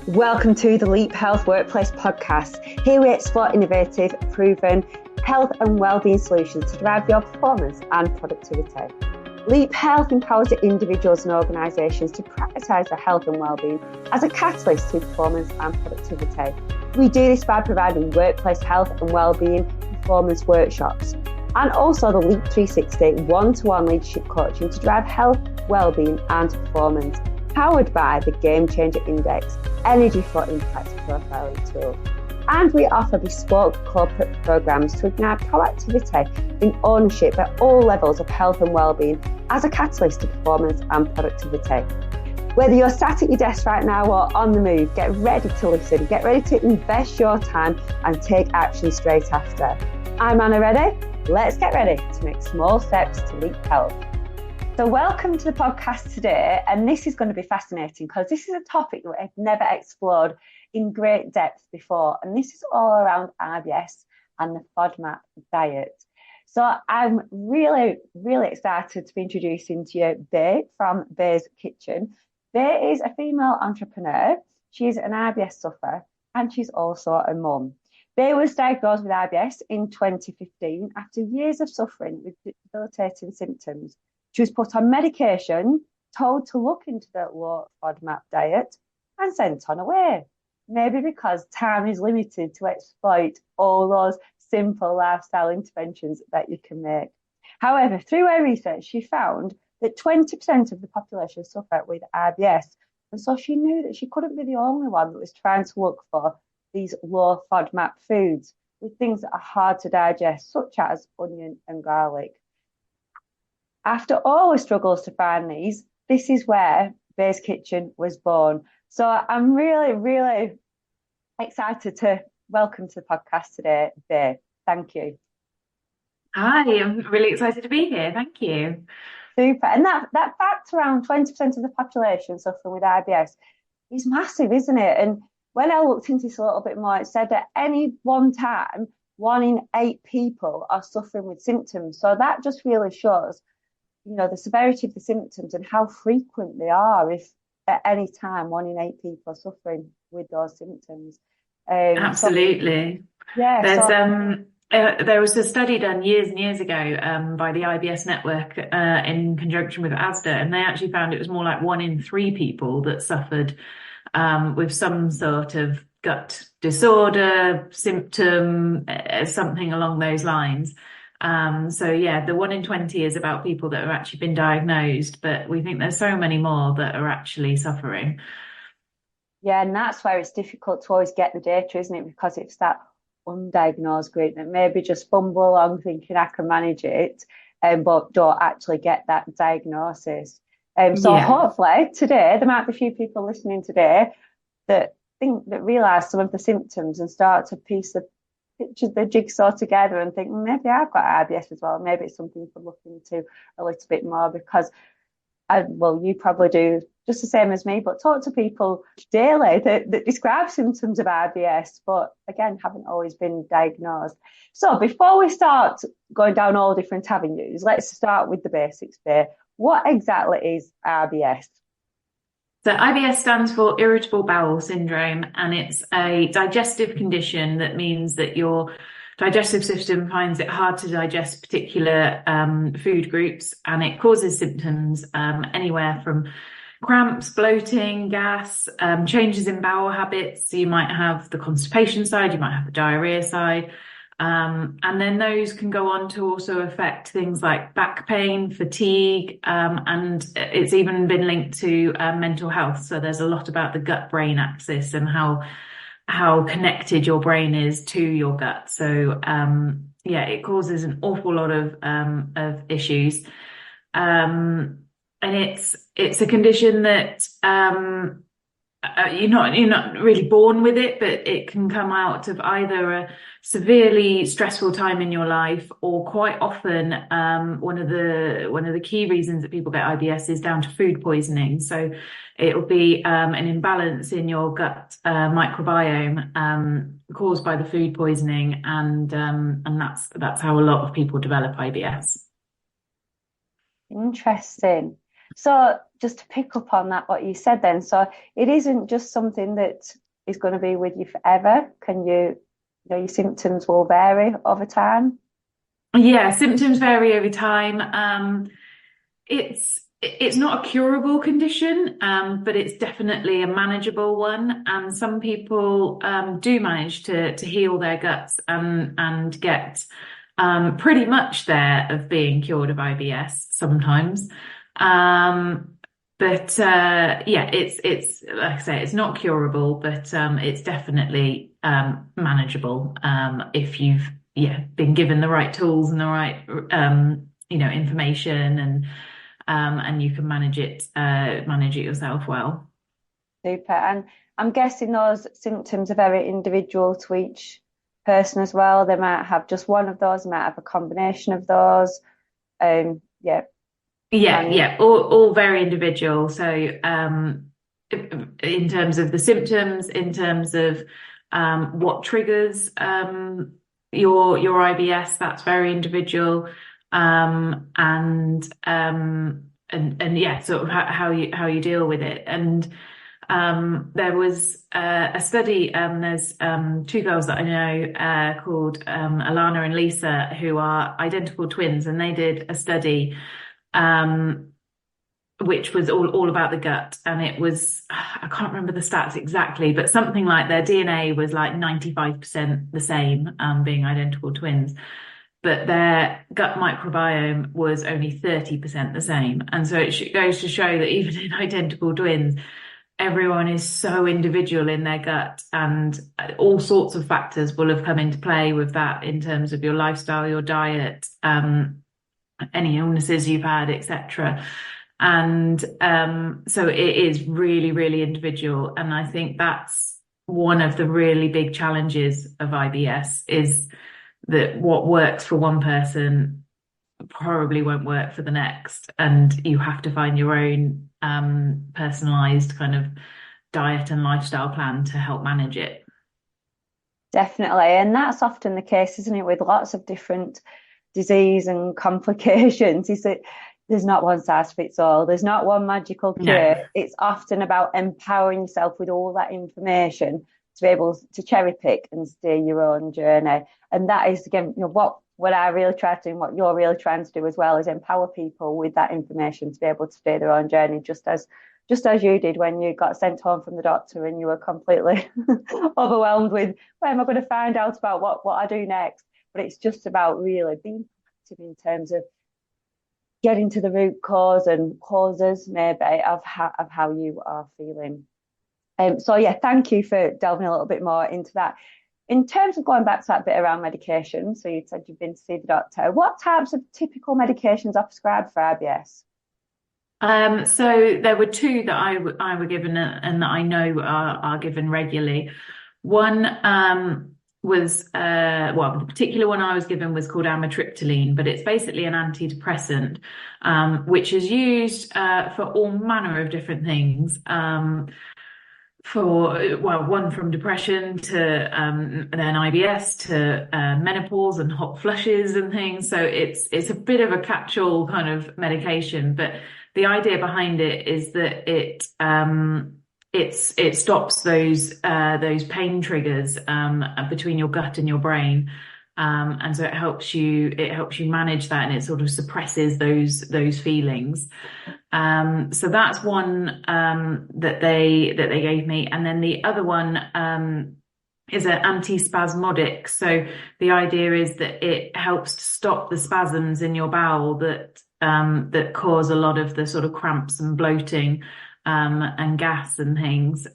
Welcome to the Leap Health Workplace Podcast. Here we explore innovative, proven health and wellbeing solutions to drive your performance and productivity. Leap Health empowers individuals and organisations to prioritise their health and wellbeing as a catalyst to performance and productivity. We do this by providing workplace health and wellbeing performance workshops and also the Leap 360 one-to-one leadership coaching to drive health, wellbeing and performance, powered by the Game Changer Index Energy for Impact profiling tool. And we offer bespoke corporate programs to ignite proactivity in ownership at all levels of health and wellbeing as a catalyst to performance and productivity. Whether you're sat at your desk right now or on the move, get ready to listen, get ready to invest your time and take action straight after. I'm Anna Reddy. Let's get ready to make small steps to leap health. So welcome to the podcast today, and this is going to be fascinating because this is a topic that I've never explored in great depth before, and this is all around IBS and the FODMAP diet. So I'm really excited to be introducing to you Bay from Bay's Kitchen. Bay is a female entrepreneur. She's an IBS sufferer, and she's also a mum. Bay was diagnosed with IBS in 2015 after years of suffering with debilitating symptoms. She was put on medication, told to look into the low FODMAP diet, and sent on away. Maybe because time is limited to exploit all those simple lifestyle interventions that you can make. However, through her research, she found that 20% of the population suffer with IBS. And so she knew that she couldn't be the only one that was trying to look for these low FODMAP foods with things that are hard to digest, such as onion and garlic. After all the struggles to find these, this is where Bay's Kitchen was born. So I'm really excited to welcome to the podcast today, Bay. Thank you. Hi, I'm really excited to be here. Thank you. Super. And that fact around 20% of the population suffering with IBS is massive, isn't it? And when I looked into this a little bit more, it said that any one time, 1 in 8 people are suffering with symptoms. So that just really shows the severity of the symptoms and how frequent they are if at any time 1 in 8 people are suffering with those symptoms. Absolutely. There was a study done years and years ago by the IBS network in conjunction with ASDA, and they actually found it was more like 1 in 3 people that suffered with some sort of gut disorder, symptom, something along those lines. The 1 in 20 is about people that have actually been diagnosed, but we think there's so many more that are actually suffering. Yeah, and that's where it's difficult to always get the data, isn't it? Because it's that undiagnosed group that maybe just fumble along thinking I can manage it, but don't actually get that diagnosis. Hopefully today, there might be a few people listening today that realise some of the symptoms and start to piece the jigsaw together and think, maybe I've got IBS as well. Maybe it's something to look into a little bit more, because you probably do just the same as me, but talk to people daily that describe symptoms of IBS, but again, haven't always been diagnosed. So before we start going down all different avenues, let's start with the basics there. What exactly is IBS? So IBS stands for Irritable Bowel Syndrome, and it's a digestive condition that means that your digestive system finds it hard to digest particular food groups, and it causes symptoms anywhere from cramps, bloating, gas, changes in bowel habits. So you might have the constipation side, you might have the diarrhea side. And then those can go on to also affect things like back pain, fatigue, and it's even been linked to mental health. So there's a lot about the gut-brain axis and how connected your brain is to your gut. So it causes an awful lot of issues, and it's a condition that you're not really born with it, but it can come out of either a severely stressful time in your life, or quite often one of the key reasons that people get IBS is down to food poisoning. So it will be an imbalance in your gut microbiome caused by the food poisoning, and that's how a lot of people develop IBS. Interesting. So just to pick up on that, what you said then, so it isn't just something that is going to be with you forever. Your symptoms will vary over time? Yeah, symptoms vary over time. It's not a curable condition, but it's definitely a manageable one. And some people do manage to heal their guts and get pretty much there of being cured of IBS sometimes. But yeah, it's like I say, it's not curable, but it's definitely manageable if you've been given the right tools and the right information and you can manage it yourself well. Super. And I'm guessing those symptoms are very individual to each person as well. They might have just one of those, they might have a combination of those. Yeah. Yeah, all very individual. So in terms of the symptoms, in terms of what triggers your IBS, that's very individual. And yeah, sort of how you deal with it. And there was a study. There's two girls that I know called Alana and Lisa, who are identical twins, and they did a study which was all about the gut. And it was, I can't remember the stats exactly, but something like their DNA was like 95% the same, being identical twins. But their gut microbiome was only 30% the same. And so it goes to show that even in identical twins, everyone is so individual in their gut, and all sorts of factors will have come into play with that in terms of your lifestyle, your diet, any illnesses you've had, etc. And so it is really, really individual. And I think that's one of the really big challenges of IBS, is that what works for one person probably won't work for the next. And you have to find your own personalized kind of diet and lifestyle plan to help manage it. Definitely. And that's often the case, isn't it, with lots of different disease and complications, is that there's not one size fits all. There's not one magical cure. No. It's often about empowering yourself with all that information to be able to cherry pick and steer your own journey. And that is, again, what I really try to do, and what you're really trying to do as well, is empower people with that information to be able to steer their own journey, just as you did when you got sent home from the doctor and you were completely overwhelmed with, where am I going to find out about what I do next? But it's just about really being active in terms of getting to the root cause and causes maybe of how you are feeling. So yeah, thank you for delving a little bit more into that. In terms of going back to that bit around medication, so you said you've been to see the doctor. What types of typical medications are prescribed for IBS? So there were two that I were given and that I know are given regularly. One was the particular one I was given was called amitriptyline, but it's basically an antidepressant, which is used for all manner of different things. One from depression to then IBS to menopause and hot flushes and things. So it's a bit of a catch-all kind of medication, but the idea behind it is that it stops those pain triggers between your gut and your brain, and so it helps you manage that, and it sort of suppresses those feelings. So that's one that they gave me, and then the other one is an antispasmodic. So the idea is that it helps to stop the spasms in your bowel that cause a lot of the sort of cramps and bloating and gas and things.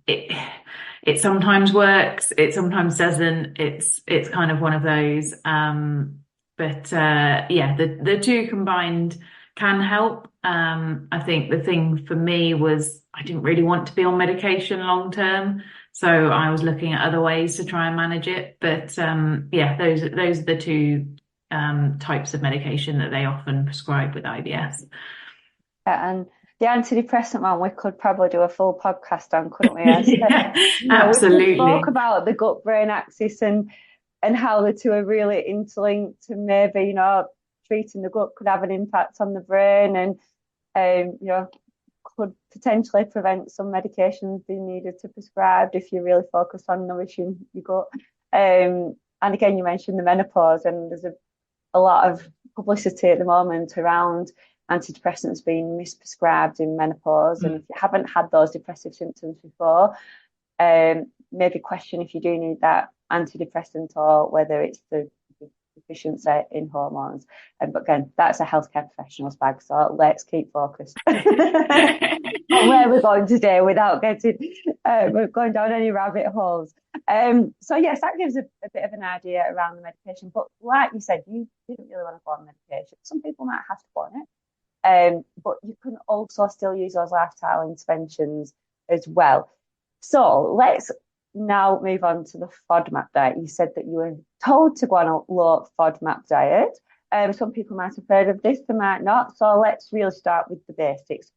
It sometimes works, it sometimes doesn't. It's kind of one of those. But the two combined can help. I think the thing for me was I didn't really want to be on medication long term, so I was looking at other ways to try and manage it. But those are the two types of medication that they often prescribe with IBS. And the antidepressant one, we could probably do a full podcast on, couldn't we? Yeah, absolutely. We talk about the gut-brain axis and how the two are really interlinked, and maybe treating the gut could have an impact on the brain. And could potentially prevent some medications being needed to prescribed if you really focus on nourishing your gut. And again, you mentioned the menopause, and there's a lot of publicity at the moment around antidepressants being misprescribed in menopause. And if you haven't had those depressive symptoms before, maybe question if you do need that antidepressant or whether it's the deficiency in hormones. But again, that's a healthcare professional's bag, so let's keep focused on where we're going today without going down any rabbit holes. So yes, that gives a bit of an idea around the medication. But like you said, you didn't really want to go on medication. Some people might have to go on it, but you can also still use those lifestyle interventions as well. So let's now move on to the FODMAP diet. You said that you were told to go on a low FODMAP diet. Some people might have heard of this, they might not. So let's really start with the basics.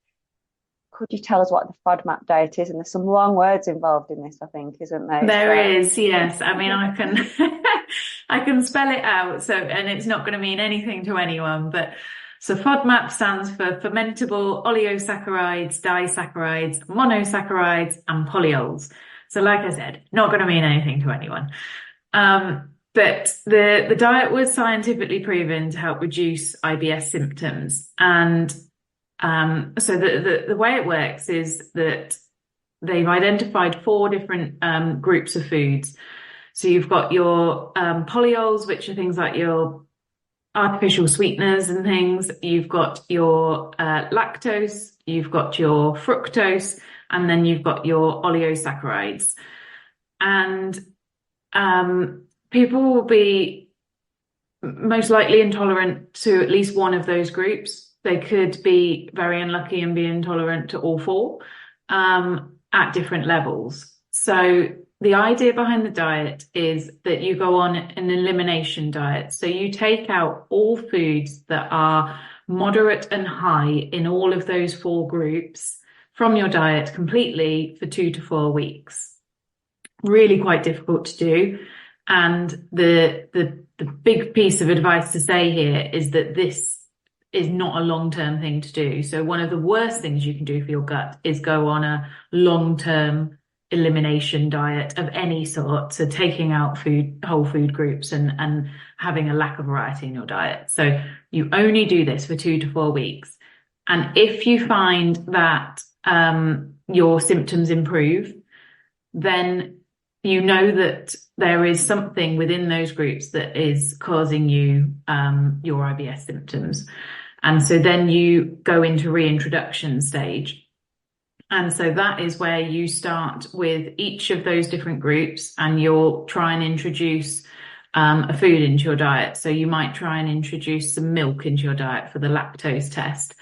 Could you tell us what the FODMAP diet is? And there's some long words involved in this, I think, isn't there? There is, yes. I mean, I can I can spell it out, so, and it's not going to mean anything to anyone, but so FODMAP stands for fermentable oligosaccharides, disaccharides, monosaccharides, and polyols. So like I said, not going to mean anything to anyone. But the diet was scientifically proven to help reduce IBS symptoms. And so the way it works is that they've identified 4 different groups of foods. So you've got your polyols, which are things like your artificial sweeteners and things. You've got your lactose, you've got your fructose, and then you've got your oligosaccharides. And people will be most likely intolerant to at least one of those groups. They could be very unlucky and be intolerant to all 4 at different levels. So the idea behind the diet is that you go on an elimination diet. So you take out all foods that are moderate and high in all of those 4 groups from your diet completely for 2 to 4 weeks. Really quite difficult to do. And the big piece of advice to say here is that this is not a long-term thing to do. So one of the worst things you can do for your gut is go on a long-term elimination diet of any sort. So taking out whole food groups and having a lack of variety in your diet. So you only do this for 2 to 4 weeks. And if you find that your symptoms improve, then you know that there is something within those groups that is causing you your IBS symptoms. And so then you go into reintroduction stage. And so that is where you start with each of those different groups and you'll try and introduce a food into your diet. So you might try and introduce some milk into your diet for the lactose test.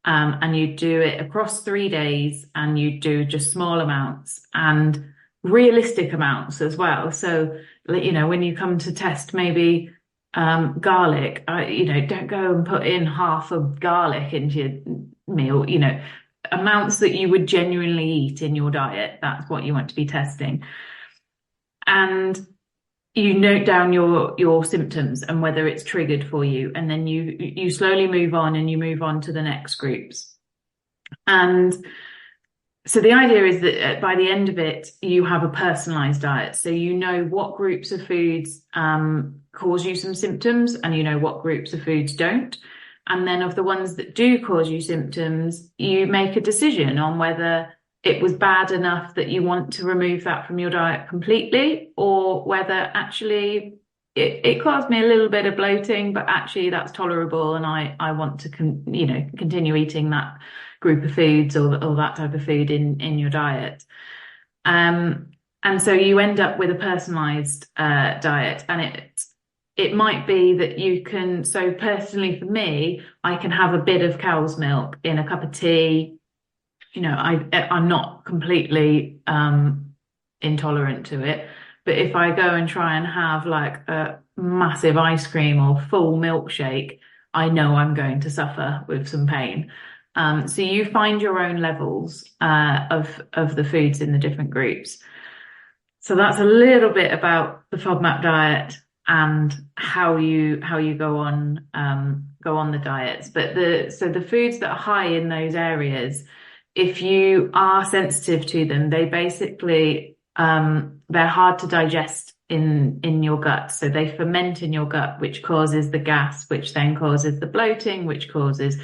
And you do it across 3 days and you do just small amounts and realistic amounts as well. So, when you come to test maybe garlic, don't go and put in half of garlic into your meal, amounts that you would genuinely eat in your diet. That's what you want to be testing. And you note down your symptoms and whether it's triggered for you. And then you slowly move on and you move on to the next groups. And so the idea is that by the end of it, you have a personalized diet. So you know what groups of foods cause you some symptoms and you know what groups of foods don't. And then of the ones that do cause you symptoms, you make a decision on whether it was bad enough that you want to remove that from your diet completely, or whether actually it caused me a little bit of bloating, but actually that's tolerable and I want to continue eating that group of foods or that type of food in your diet. And so you end up with a personalized diet, and it might be that you can, so personally for me, I can have a bit of cow's milk in a cup of tea. I'm not completely intolerant to it, but if I go and try and have like a massive ice cream or full milkshake, I know I'm going to suffer with some pain. So you find your own levels of the foods in the different groups. So that's a little bit about the FODMAP diet. and how you go on the diets. But the foods that are high in those areas, if you are sensitive to them, they basically they're hard to digest in your gut. So they ferment in your gut, which causes the gas, which then causes the bloating, which causes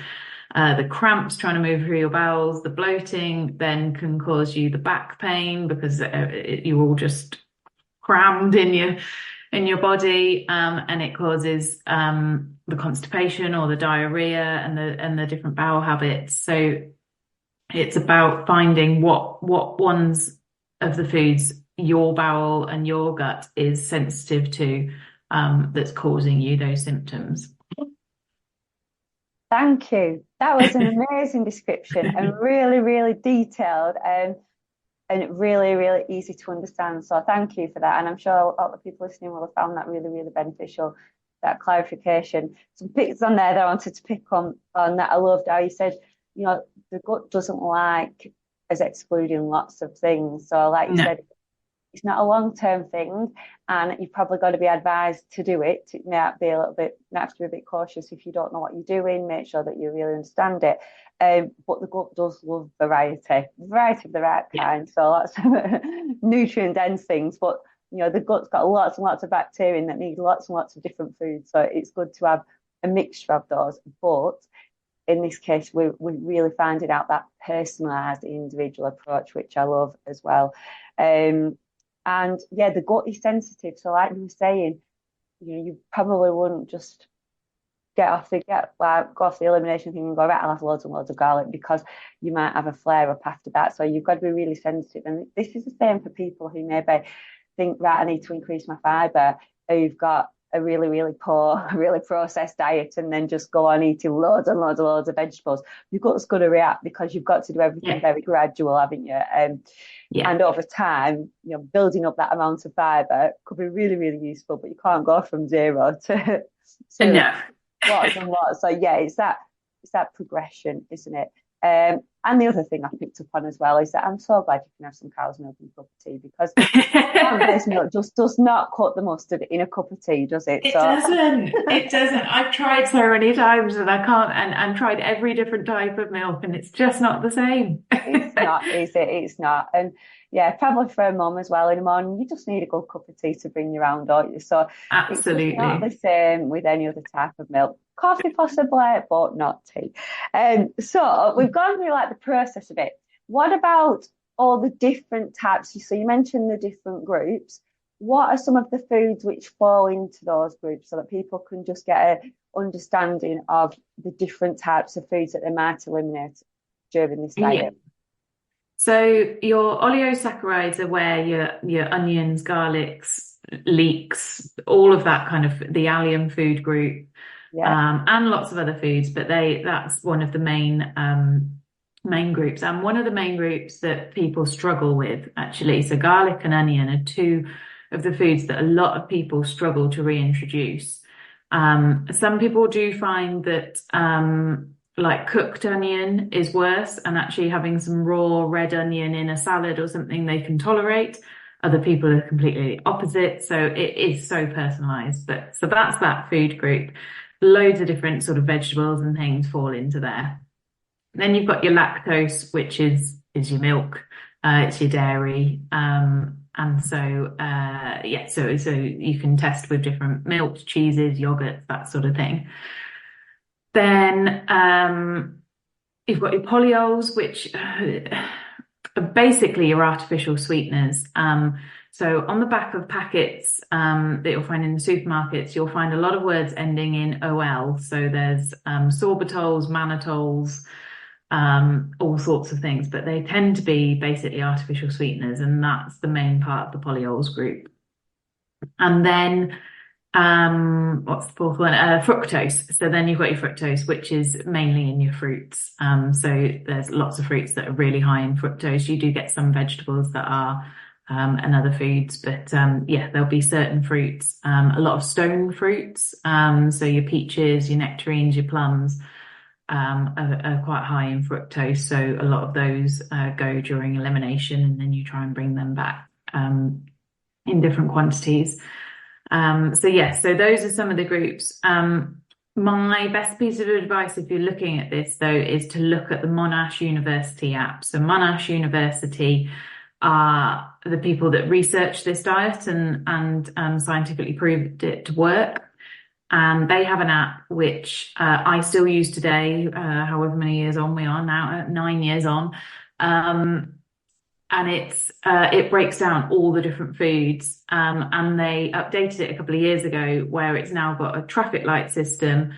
the cramps trying to move through your bowels. The bloating then can cause you the back pain because you're all just crammed in your body, and it causes the constipation or the diarrhea and the different bowel habits. So it's about finding what ones of the foods your bowel and your gut is sensitive to, that's causing you those symptoms. Thank you. That was an amazing description and really, really detailed and really, really easy to understand. So thank you for that. And I'm sure a lot of people listening will have found that really, really beneficial, that clarification. Some bits on there that I wanted to pick on that I loved how you said, the gut doesn't like us excluding lots of things. So like you said, it's not a long-term thing, and you've probably got to be advised to do it. It might have to be a bit cautious if you don't know what you're doing. Make sure that you really understand it. But the gut does love variety of the right kind. So lots of nutrient-dense things. But the gut's got lots and lots of bacteria that need lots and lots of different foods. So it's good to have a mixture of those. But in this case, we're really finding out that personalised individual approach, which I love as well. And yeah, the gut is sensitive. So like you were saying, you probably wouldn't just go off the elimination thing and go, right, I'll have loads and loads of garlic, because you might have a flare up after that. So you've got to be really sensitive. And this is the same for people who maybe think, right, I need to increase my fibre, who've got a really, really poor, really processed diet, and then just go on eating loads and loads and loads of vegetables. Your gut's going to react because you've got to do everything very gradual, haven't you? And over time, building up that amount of fibre could be really, really useful, but you can't go from zero to lots and lots. So yeah, it's that progression, isn't it? And the other thing I picked up on as well is that I'm so glad you can have some cow's milk in a cup of tea, because plant-based milk just does not cut the mustard in a cup of tea, does it? It doesn't. I've tried so many times and I can't, and tried every different type of milk, and it's just not the same. It's not, is it? It's not. And yeah, probably for a mum as well in the morning, you just need a good cup of tea to bring you around, don't you? So absolutely, it's not the same with any other type of milk. Coffee possibly, but not tea. So we've gone through like the process of it. What about all the different types? So you mentioned the different groups. What are some of the foods which fall into those groups, so that people can just get an understanding of the different types of foods that they might eliminate during this diet? Yeah. So your oligosaccharides are where your onions, garlics, leeks, all of that kind of the allium food group. And lots of other foods, but that's one of the main groups, and one of the main groups that people struggle with, actually. So garlic and onion are two of the foods that a lot of people struggle to reintroduce. Some people do find that like cooked onion is worse, and actually having some raw red onion in a salad or something they can tolerate. Other people are completely opposite. So it is so personalized. So that's that food group. Loads of different sort of vegetables and things fall into there. Then you've got your lactose, which is your milk, it's your dairy, and so so you can test with different milks, cheeses, yogurts, that sort of thing. Then you've got your polyols, which are basically your artificial sweeteners. So on the back of packets that you'll find in the supermarkets, you'll find a lot of words ending in OL. So there's sorbitols, mannitols, all sorts of things, but they tend to be basically artificial sweeteners, and that's the main part of the polyols group. And then what's the fourth one? Fructose. So then you've got your fructose, which is mainly in your fruits. So there's lots of fruits that are really high in fructose. You do get some vegetables that are and other foods, but there'll be certain fruits, a lot of stone fruits, so your peaches, your nectarines, your plums are quite high in fructose, so a lot of those go during elimination, and then you try and bring them back in different quantities. So those are some of the groups. My best piece of advice, if you're looking at this, though, is to look at the Monash University app. So Monash University are the people that research this diet and scientifically proved it to work. And they have an app which I still use today, however many years on we are now, 9 years on. And it breaks down all the different foods. And they updated it a couple of years ago where it's now got a traffic light system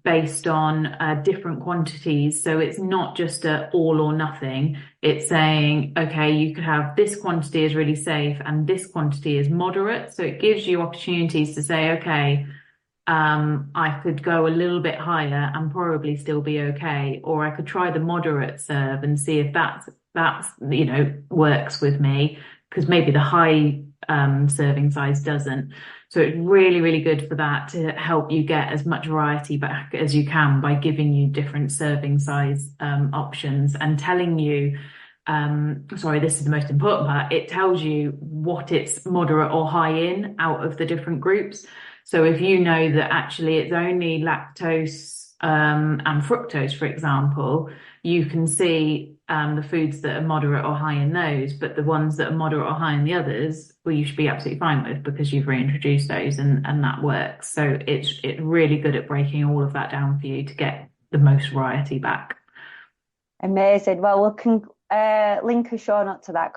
based on different quantities. So it's not just a all or nothing. It's saying, okay, you could have this quantity is really safe and this quantity is moderate. So it gives you opportunities to say, okay, I could go a little bit higher and probably still be okay, or I could try the moderate serve and see if that's works with me, because maybe the high serving size doesn't. So it's really, really good for that, to help you get as much variety back as you can by giving you different serving size options and telling you, this is the most important part, it tells you what it's moderate or high in out of the different groups. So if you know that actually it's only lactose and fructose, for example, you can see the foods that are moderate or high in those, but the ones that are moderate or high in the others, well, you should be absolutely fine with, because you've reintroduced those and that works. So it's really good at breaking all of that down for you to get the most variety back. Amazing. Well, we can link a show note to that,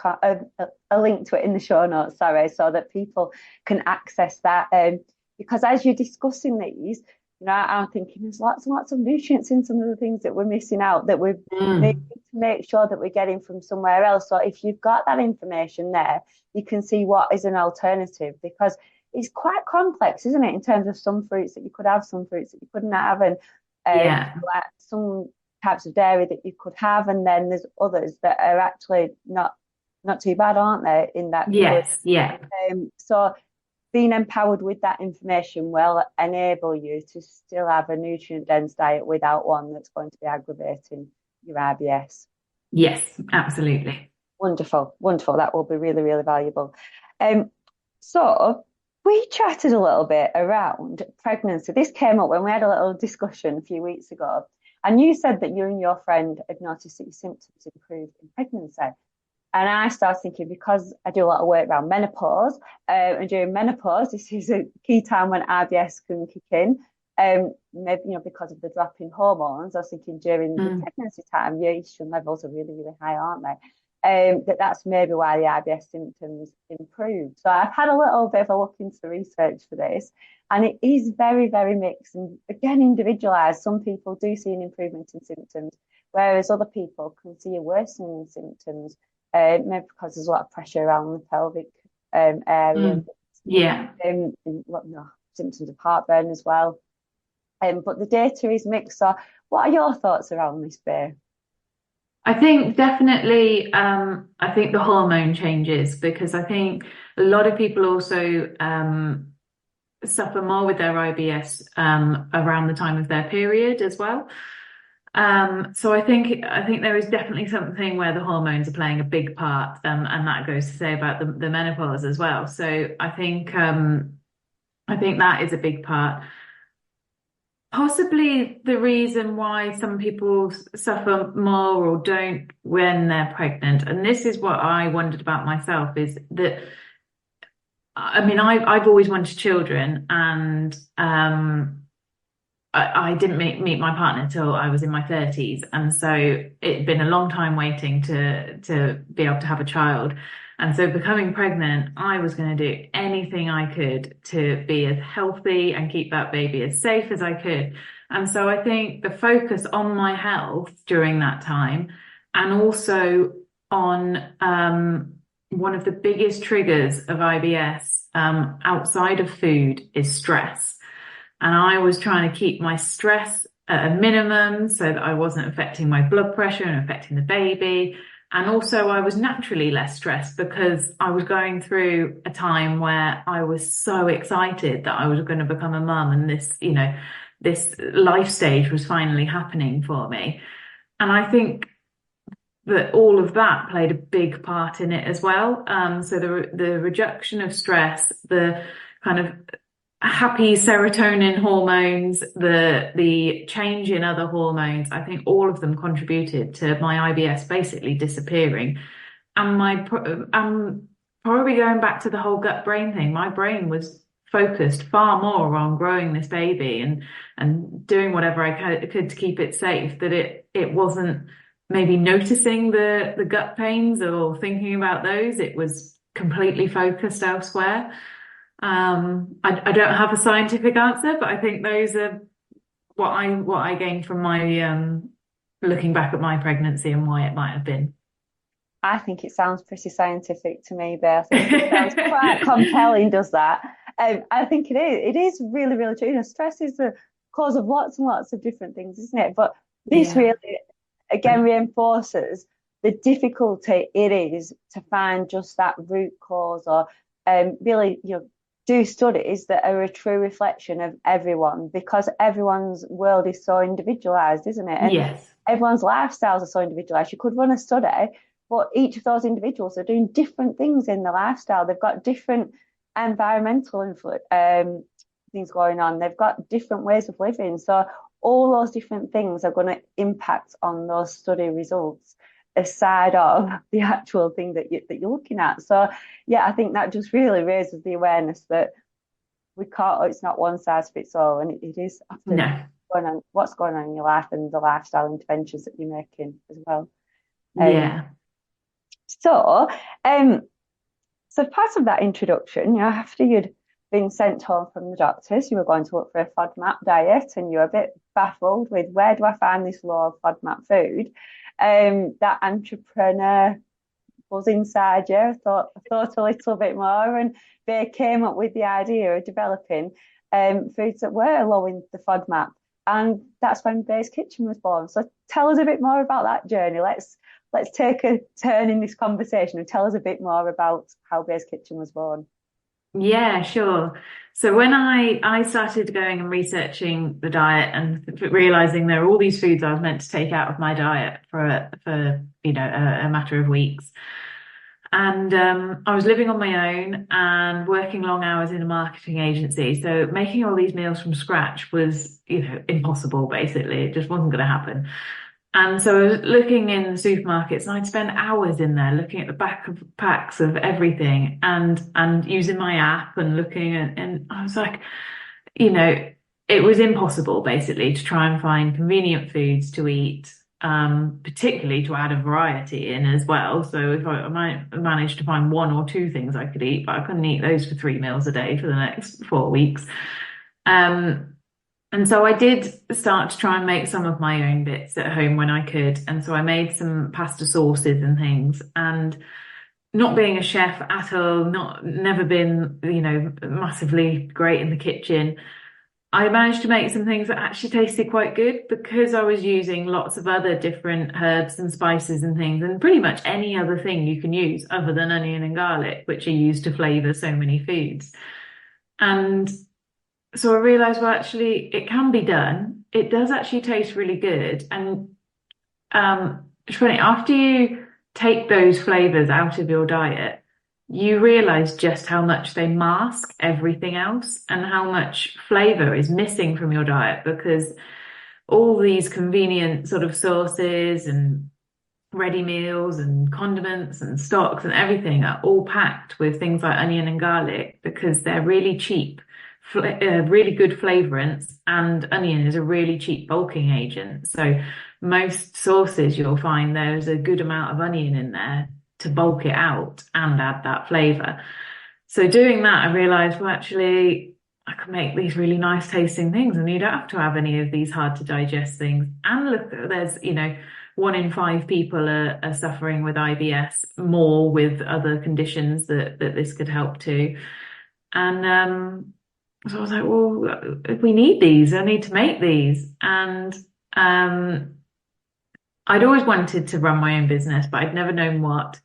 a link to it in the show notes, sorry, so that people can access that. Because as you're discussing these, I'm thinking there's lots and lots of nutrients in some of the things that we're missing out, that we need to make sure that we're getting from somewhere else. So if you've got that information there, you can see what is an alternative, because it's quite complex, isn't it, in terms of some fruits that you could have, some fruits that you couldn't have, and like some types of dairy that you could have, and then there's others that are actually not too bad, aren't they, in that? Yes, yeah. So being empowered with that information will enable you to still have a nutrient-dense diet without one that's going to be aggravating your IBS. Yes, absolutely. Wonderful. That will be really, really valuable. So we chatted a little bit around pregnancy. This came up when we had a little discussion a few weeks ago, and you said that you and your friend had noticed that your symptoms improved in pregnancy. And I started thinking, because I do a lot of work around menopause, and during menopause, this is a key time when IBS can kick in. Maybe, because of the drop in hormones, I was thinking during the pregnancy time, your estrogen levels are really, really high, aren't they? That's maybe why the IBS symptoms improved. So I've had a little bit of a look into the research for this, and it is very, very mixed and, again, individualised. Some people do see an improvement in symptoms, whereas other people can see a worsening in symptoms. Maybe because there's a lot of pressure around the pelvic area. Symptoms of heartburn as well. But the data is mixed. So what are your thoughts around this, Bay? I think definitely, I think the hormone changes, because I think a lot of people also suffer more with their IBS around the time of their period as well. So I think there is definitely something where the hormones are playing a big part, and that goes to say about the menopause as well. So I think that is a big part. Possibly the reason why some people suffer more or don't when they're pregnant, and this is what I wondered about myself, is that, I've always wanted children, and I didn't meet my partner till I was in my 30s, and so it'd been a long time waiting to be able to have a child. And so becoming pregnant, I was going to do anything I could to be as healthy and keep that baby as safe as I could. And so I think the focus on my health during that time, and also on one of the biggest triggers of IBS outside of food is stress. And I was trying to keep my stress at a minimum so that I wasn't affecting my blood pressure and affecting the baby. And also I was naturally less stressed because I was going through a time where I was so excited that I was going to become a mum, and this life stage was finally happening for me. And I think that all of that played a big part in it as well. So the reduction of stress, the kind of happy serotonin hormones, the change in other hormones, I think all of them contributed to my IBS basically disappearing. And I'm probably going back to the whole gut brain thing. My brain was focused far more on growing this baby and doing whatever I could to keep it safe, that it wasn't maybe noticing the gut pains or thinking about those. It was completely focused elsewhere. I don't have a scientific answer, but I think those are what I gained from my looking back at my pregnancy and why it might have been. I think it sounds pretty scientific to me, but I think it sounds quite compelling, does that? I think it is. It is really, really true. Stress is the cause of lots and lots of different things, isn't it? But this really, again, reinforces the difficulty it is to find just that root cause, or really, do studies that are a true reflection of everyone, because everyone's world is so individualized, isn't it? And yes. Everyone's lifestyles are so individualized. You could run a study, but each of those individuals are doing different things in their lifestyle. They've got different environmental things going on. They've got different ways of living. So all those different things are going to impact on those study results, aside of the actual thing that you're looking at. So yeah, I think that just really raises the awareness that it's not one size fits all, and it is often what's going on in your life and the lifestyle interventions that you're making as well. So part of that introduction, after you'd been sent home from the doctors, you were going to look for a FODMAP diet, and you were a bit baffled with, where do I find this low FODMAP food? That entrepreneur was inside you. I thought a little bit more, and they came up with the idea of developing foods that were low in the FODMAP, and that's when Bay's Kitchen was born. So tell us a bit more about that journey. Let's take a turn in this conversation and tell us a bit more about how Bay's Kitchen was born. Yeah, sure. So when I started going and researching the diet and realizing there are all these foods I was meant to take out of my diet for a matter of weeks, and I was living on my own and working long hours in a marketing agency, so making all these meals from scratch was impossible. Basically, it just wasn't going to happen. And so I was looking in the supermarkets, and I'd spend hours in there looking at the back of packs of everything and using my app and looking and I was like, it was impossible basically to try and find convenient foods to eat, particularly to add a variety in as well. So if I might manage to find one or two things I could eat, but I couldn't eat those for 3 meals a day for the next 4 weeks. And so I did start to try and make some of my own bits at home when I could. And so I made some pasta sauces and things. And not being a chef at all, never been, massively great in the kitchen, I managed to make some things that actually tasted quite good, because I was using lots of other different herbs and spices and things, and pretty much any other thing you can use other than onion and garlic, which are used to flavour so many foods. And so I realised, well, actually, it can be done. It does actually taste really good. And it's funny, after you take those flavours out of your diet, you realise just how much they mask everything else and how much flavour is missing from your diet, because all these convenient sort of sauces and ready meals and condiments and stocks and everything are all packed with things like onion and garlic, because they're really cheap. Really good flavorants, and onion is a really cheap bulking agent. So most sauces, you'll find there's a good amount of onion in there to bulk it out and add that flavor. So doing that, I realized, well, actually, I can make these really nice tasting things, and you don't have to have any of these hard to digest things. And look, there's 1 in 5 people are suffering with IBS, more with other conditions that this could help too. And so I was like, well, if we need these, I need to make these. And I'd always wanted to run my own business, but I'd never known what.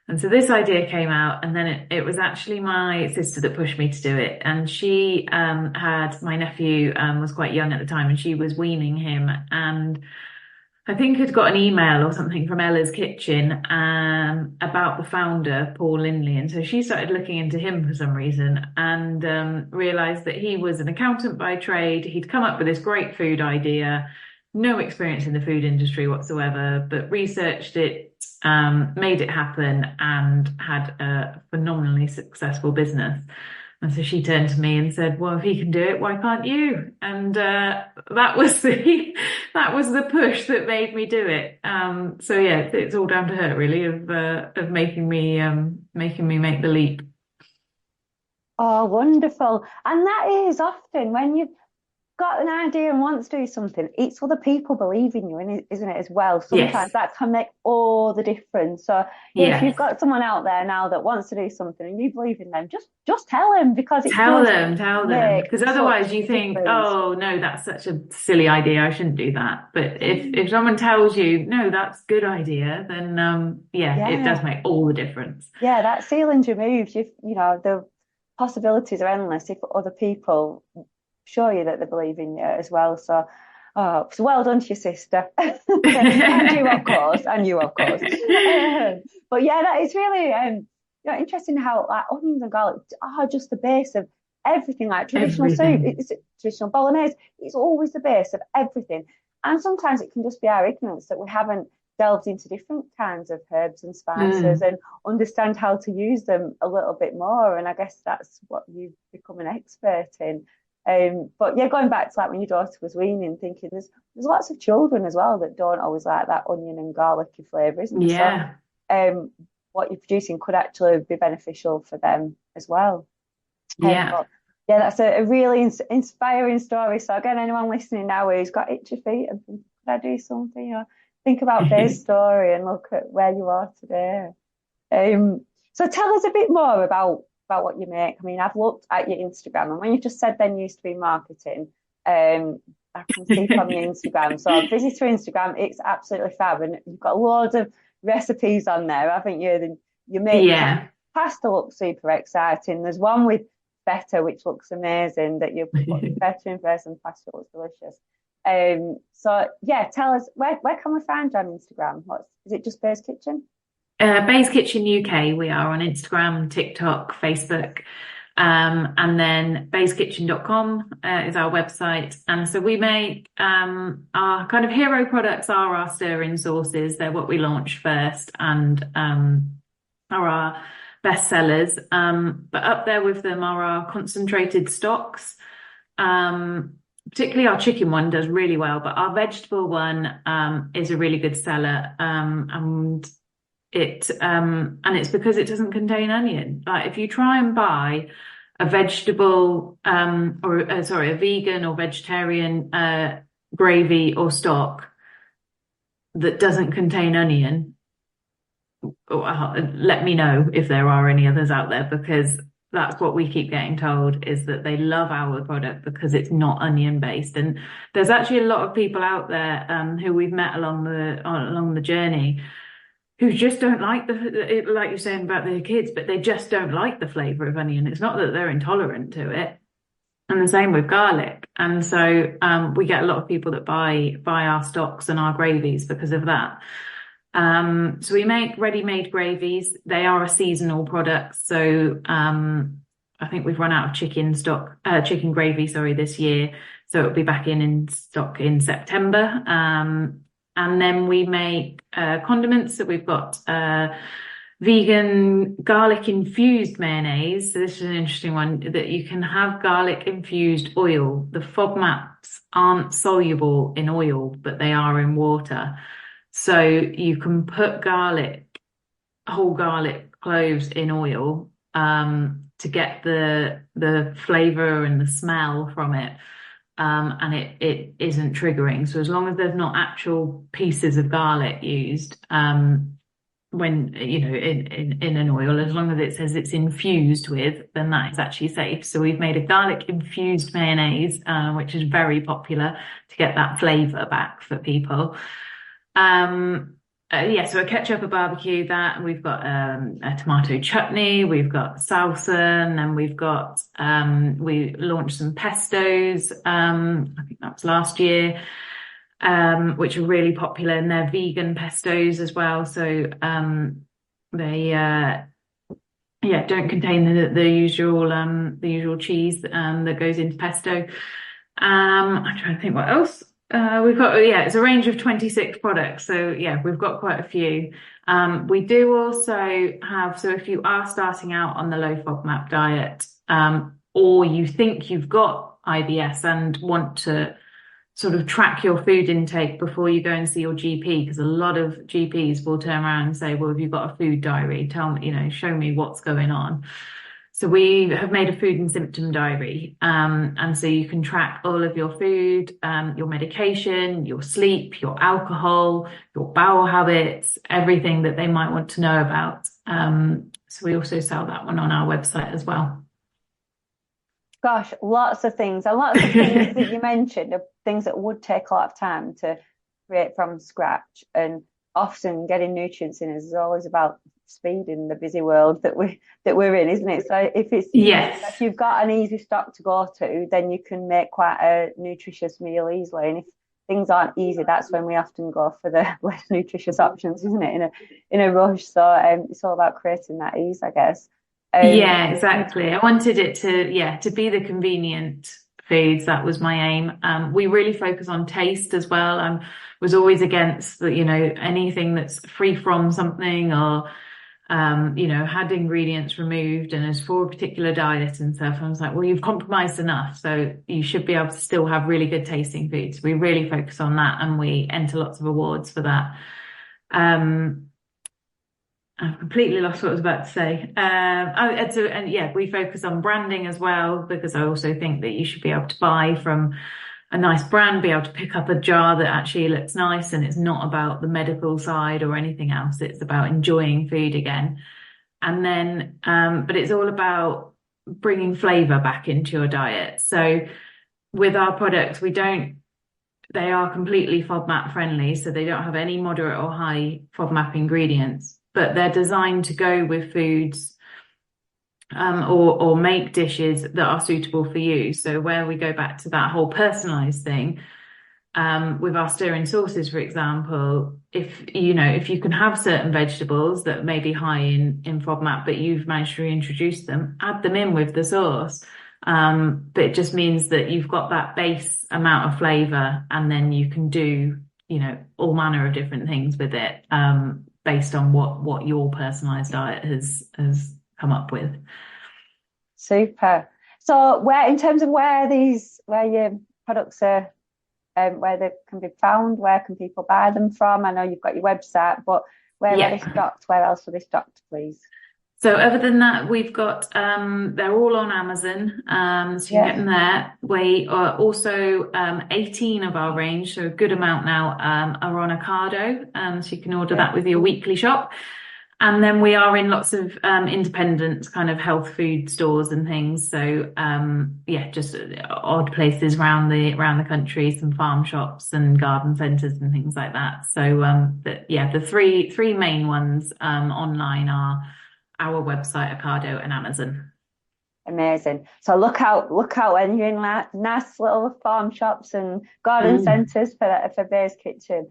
And so this idea came out, and then it was actually my sister that pushed me to do it. And she had, my nephew was quite young at the time, and she was weaning him. And I think I'd got an email or something from Ella's Kitchen about the founder, Paul Lindley. And so she started looking into him for some reason and realized that he was an accountant by trade. He'd come up with this great food idea, no experience in the food industry whatsoever, but researched it, made it happen, and had a phenomenally successful business. And so she turned to me and said, well, if he can do it, why can't you? And that was the push that made me do it. So yeah, it's all down to her really of making me make the leap. Oh, wonderful. And that is often when you've got an idea and want to do something, it's other people believe in you, and isn't it, as well? Sometimes Yes. that can make all the difference. So yeah, if you've Yes. got someone out there now that wants to do something and you believe in them, just tell them, because it Tell does them, make because such otherwise you a think, difference. oh no, that's such a silly idea. I shouldn't do that. But if someone tells you, no, that's a good idea, then yeah, it does Yeah, make all the difference. yeah, that ceiling's removed. The possibilities are endless if other people show you that they believe in you as well. So, oh, so well done to your sister, and you, of course, but yeah, that is really interesting how like onions and garlic are just the base of everything. Like traditional soup, Everything. it's traditional bolognese, it's always the base of everything. And sometimes it can just be our ignorance that we haven't delved into different kinds of herbs and spices Mm. and understand how to use them a little bit more. And I guess that's what you've become an expert in. But yeah, going back to like when your daughter was weaning, thinking there's lots of children as well that don't always like that onion and garlicky flavour, isn't there? So Yeah. um, what you're producing could actually be beneficial for them as well. Yeah. But yeah, that's a really inspiring story. So again, anyone listening now who's got itchy feet and think, could I do something? Think about Faye's story and look at where you are today. So tell us a bit more about what you make. I mean, I've looked at your Instagram, and when you just said then you used to be marketing, I can see from your Instagram. So visit your Instagram; it's absolutely fab, and you've got loads of recipes on there, haven't you? Then you make Yeah. pasta look super exciting. There's one with feta, which looks amazing. That you put feta in first, and pasta looks delicious. So yeah, tell us where can we find you on Instagram? Is it just Bear's Kitchen? Bay's Kitchen UK, we are on Instagram, TikTok, Facebook, and then bayskitchen.com is our website. And so we make our kind of hero products are our stir-in sauces. They're what we launch first and are our best sellers. But up there with them are our concentrated stocks. Particularly our chicken one does really well, but our vegetable one is a really good seller. And it's because it doesn't contain onion. Like if you try and buy a vegetable a vegan or vegetarian gravy or stock that doesn't contain onion, let me know if there are any others out there, because that's what we keep getting told, is that they love our product because it's not onion based. And there's actually a lot of people out there who we've met along the journey who just don't like like you're saying about their kids, but they just don't like the flavor of onion. It's not that they're intolerant to it. And the same with garlic. And so we get a lot of people that buy our stocks and our gravies because of that. So we make ready-made gravies. They are a seasonal product. So I think we've run out of chicken gravy, this year. So it'll be back in stock in September. And then we make condiments. So we've got vegan garlic infused mayonnaise. So this is an interesting one, that you can have garlic infused oil. The FODMAPs aren't soluble in oil, but they are in water. So you can put whole garlic cloves in oil to get the flavor and the smell from it. And it isn't triggering. So as long as there's not actual pieces of garlic used, when in an oil, as long as it says it's infused with, then that is actually safe. So we've made a garlic infused mayonnaise, which is very popular to get that flavor back for people. So a ketchup, a barbecue, that we've got a tomato chutney, we've got salsa, and then we've got we launched some pestos. I think that was last year. which are really popular, and they're vegan pestos as well. So they don't contain the usual cheese that goes into pesto. I'm trying to think what else. We've got, it's a range of 26 products. So we've got quite a few. We do also have, so if you are starting out on the low FODMAP diet, or you think you've got IBS and want to sort of track your food intake before you go and see your GP, because a lot of GPs will turn around and say, well, have you got a food diary? Tell me, show me what's going on. So we have made a food and symptom diary. And so you can track all of your food, your medication, your sleep, your alcohol, your bowel habits, everything that they might want to know about. So we also sell that one on our website as well. Gosh, lots of things. And lots of things that you mentioned are things that would take a lot of time to create from scratch. And often getting nutrients in is always about speed in the busy world that we're in, isn't it? So if you've got an easy stock to go to, then you can make quite a nutritious meal easily. And if things aren't easy, that's when we often go for the less nutritious options, isn't it? In a rush. So it's all about creating that ease, I guess. Exactly. I wanted it to be the convenient foods. That was my aim. We really focus on taste as well. I was always against the, anything that's free from something or had ingredients removed and is for a particular diet and stuff. I was like, well, you've compromised enough, so you should be able to still have really good tasting foods. We really focus on that, and we enter lots of awards for that. I've completely lost what I was about to say. We focus on branding as well, because I also think that you should be able to buy from a nice brand, be able to pick up a jar that actually looks nice, and it's not about the medical side or anything else. It's about enjoying food again. And then, but it's all about bringing flavor back into your diet. So with our products, they are completely FODMAP friendly, so they don't have any moderate or high FODMAP ingredients, but they're designed to go with foods or make dishes that are suitable for you. So where we go back to that whole personalized thing, with our stirring sauces, for example, if you can have certain vegetables that may be high in FODMAP, but you've managed to reintroduce them, add them in with the sauce. But it just means that you've got that base amount of flavor, and then you can do, all manner of different things with it, based on what your personalized diet has come up with. Super. So in terms of where your products are, where they can be found, where can people buy them from? I know you've got your website, but where are they stocked? Where else are they stocked, please? So other than that, we've got, they're all on Amazon, so you can get them there. We are also, 18 of our range, so a good amount now, are on Ocado, so you can order that with your weekly shop. And then we are in lots of independent kind of health food stores and things. So just odd places around the country, some farm shops and garden centres and things like that. So the three main ones online are our website, Ocado, and Amazon. Amazing. So look out when you're in nice little farm shops and garden centres for Bay's Kitchen.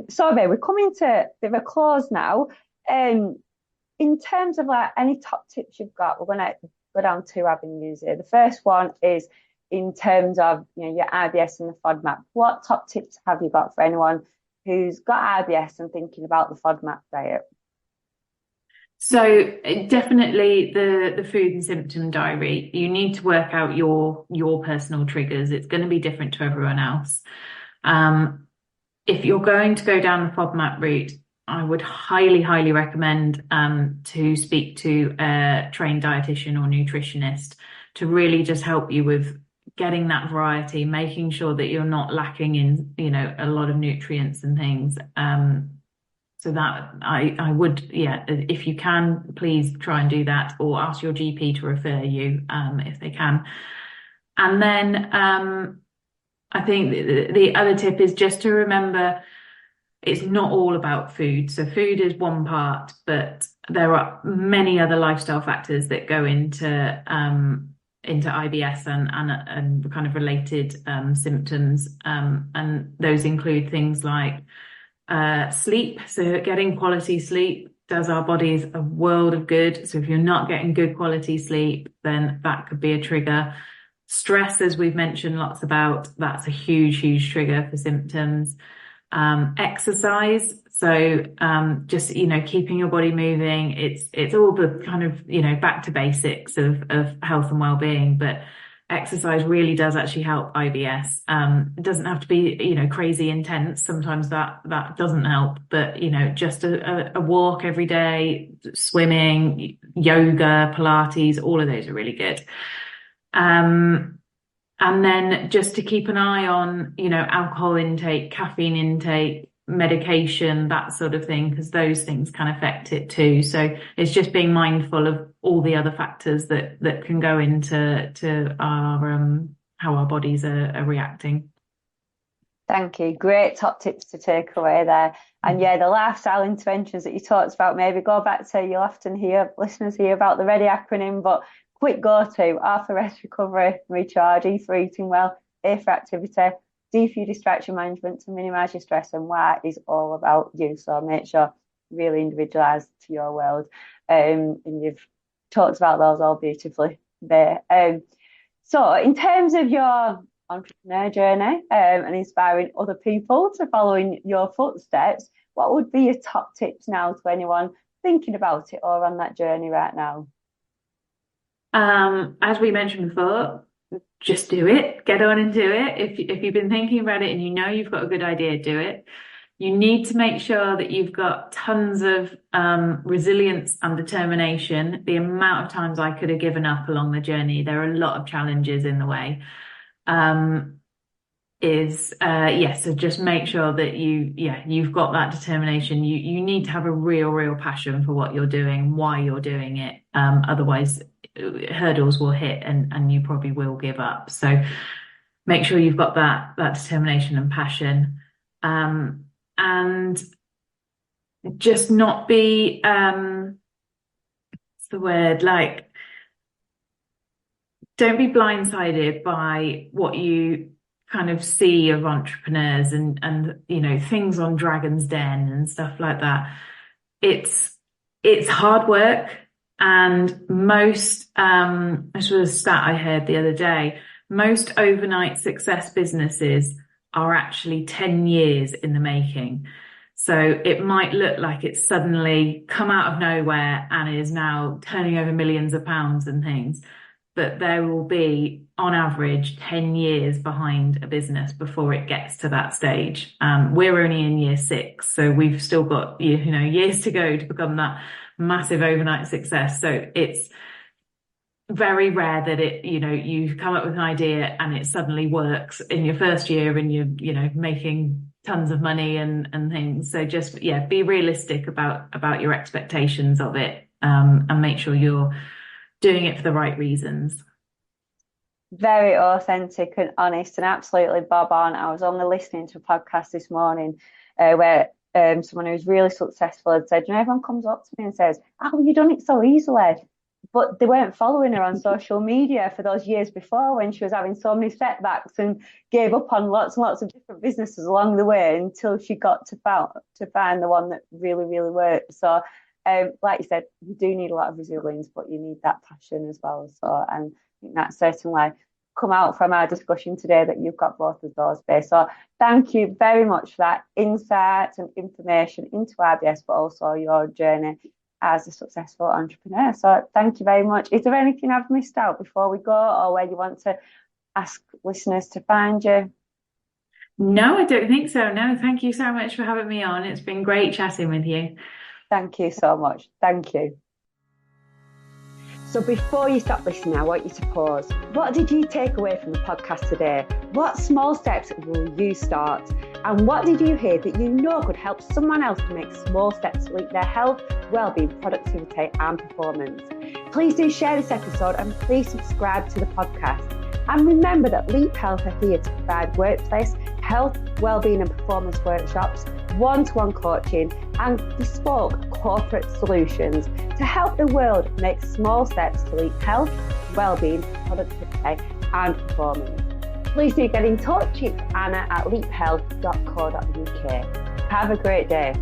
So Bay, we're coming to a bit of a close now. In terms of any top tips you've got, we're going to go down two avenues here. The first one is in terms of your IBS and the FODMAP. What top tips have you got for anyone who's got IBS and thinking about the FODMAP diet? So definitely the food and symptom diary. You need to work out your personal triggers. It's going to be different to everyone else. If you're going to go down the FODMAP route, I would highly, highly recommend to speak to a trained dietitian or nutritionist to really just help you with getting that variety, making sure that you're not lacking in, a lot of nutrients and things. So that I would, if you can, please try and do that, or ask your GP to refer you if they can. And then I think the other tip is just to remember it's not all about food. So food is one part, but there are many other lifestyle factors that go into into IBS and kind of related symptoms. And those include things like sleep. So getting quality sleep does our bodies a world of good. So if you're not getting good quality sleep, then that could be a trigger. Stress, as we've mentioned lots about, that's a huge trigger for symptoms. Exercise. So just, keeping your body moving. It's all the kind of, back to basics of health and well-being, but exercise really does actually help IBS. It doesn't have to be, crazy intense. Sometimes that doesn't help, but, just a walk every day, swimming, yoga, Pilates, all of those are really good. And then just to keep an eye on, alcohol intake, caffeine intake, medication, that sort of thing, because those things can affect it too. So it's just being mindful of all the other factors that can go into our how our bodies are reacting. Thank you. Great top tips to take away there. And yeah, the lifestyle interventions that you talked about, maybe go back to, you'll often hear listeners hear about the READY acronym, but quick go-to: R for rest, recovery, recharge, E for eating well, A for activity, D for your distraction management to minimise your stress, and Y is all about you. So make sure really individualised to your world. And you've talked about those all beautifully there. So in terms of your entrepreneur journey and inspiring other people to follow in your footsteps, what would be your top tips now to anyone thinking about it or on that journey right now? As we mentioned before, just do it. Get on and do it. If you've been thinking about it and you've got a good idea, do it. You need to make sure that you've got tons of resilience and determination. The amount of times I could have given up along the journey, there are a lot of challenges in the way. So just make sure that you've got that determination. You need to have a real passion for what you're doing, why you're doing it. Otherwise hurdles will hit and you probably will give up. So make sure you've got that determination and passion. And just not be what's the word, like, don't be blindsided by what you kind of see of entrepreneurs and things on Dragon's Den and stuff like that. It's hard work, and most this was a stat I heard the other day, most overnight success businesses are actually 10 years in the making. So it might look like it's suddenly come out of nowhere and is now turning over millions of pounds and things, but there will be, on average, 10 years behind a business before it gets to that stage. We're only in year 6, so we've still got years to go to become that massive overnight success. So it's very rare that you come up with an idea and it suddenly works in your first year and you're making tons of money and things. So just be realistic about your expectations of it, and make sure you're doing it for the right reasons. Very authentic and honest and absolutely bob on. I was only listening to a podcast this morning where someone who's really successful had said, everyone comes up to me and says, "Oh, you've done it so easily." But they weren't following her on social media for those years before, when she was having so many setbacks and gave up on lots and lots of different businesses along the way until she got to find the one that really worked. So like you said, you do need a lot of resilience, but you need that passion as well. So, and I think that's certainly come out from our discussion today, that you've got both of those based. So thank you very much for that insight and information into IBS, but also your journey as a successful entrepreneur. So thank you very much. Is there anything I've missed out before we go, or where you want to ask listeners to find you? No, I don't think so. No, thank you so much for having me on. It's been great chatting with you. Thank you so much. Thank you. So before you stop listening, I want you to pause. What did you take away from the podcast today? What small steps will you start? And what did you hear that could help someone else to make small steps to link their health, well-being, productivity and performance? Please do share this episode, and please subscribe to the podcast. And remember that Leap Health are here to provide workplace health, wellbeing and performance workshops, one-to-one coaching and bespoke corporate solutions to help the world make small steps to leap health, wellbeing, productivity and performance. Please do get in touch. It's Anna at leaphealth.co.uk. Have a great day.